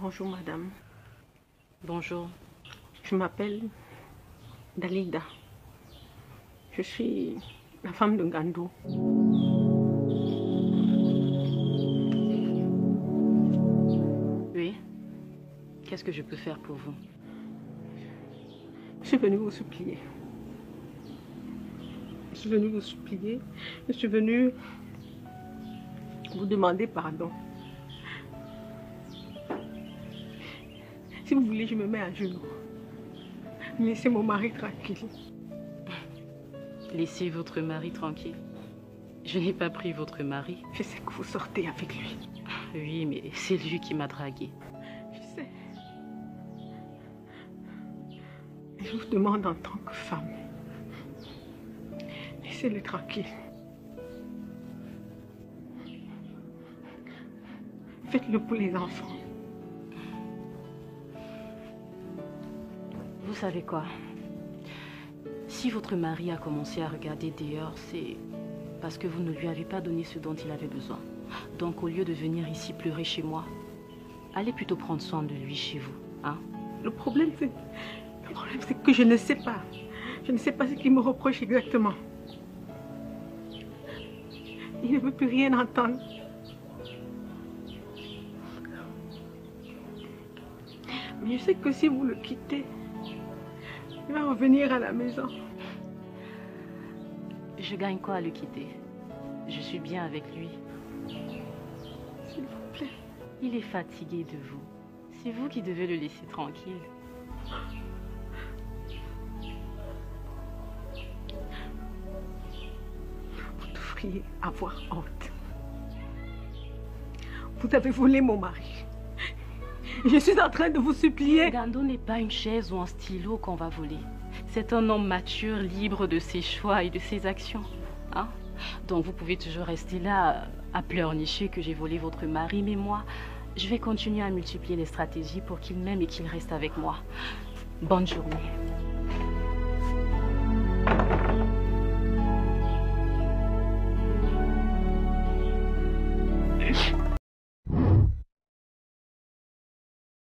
Bonjour madame, Bonjour. je m'appelle Dalida. Je suis la femme de Gandou. Oui. Qu'est-ce que je peux faire pour vous? Je suis venue vous supplier. Je suis venue vous supplier. Je suis venue vous demander pardon. Si vous voulez, je me mets à genoux. Laissez mon mari tranquille. Laissez votre mari tranquille. Je n'ai pas pris votre mari. Je sais que vous sortez avec lui. Oui, mais c'est lui qui m'a draguée. Je sais. Je vous demande en tant que femme. Laissez-le tranquille. Faites-le pour les enfants. Vous savez quoi? Si votre mari a commencé à regarder dehors, c'est parce que vous ne lui avez pas donné ce dont il avait besoin. Donc au lieu de venir ici pleurer chez moi, allez plutôt prendre soin de lui chez vous, hein? Le problème, c'est que je ne sais pas. Je ne sais pas ce qu'il me reproche exactement. Il ne veut plus rien entendre. Mais je sais que si vous le quittez, il va revenir à la maison. Je gagne quoi à le quitter? Je suis bien avec lui. S'il vous plaît. Il est fatigué de vous. C'est vous qui devez le laisser tranquille. Vous devriez avoir honte. Vous avez volé mon mari. Je suis en train de vous supplier. Gando n'est pas une chaise ou un stylo qu'on va voler. C'est un homme mature, libre de ses choix et de ses actions. Hein? Donc vous pouvez toujours rester là à pleurnicher que j'ai volé votre mari. Mais moi, je vais continuer à multiplier les stratégies pour qu'il m'aime et qu'il reste avec moi. Bonne journée.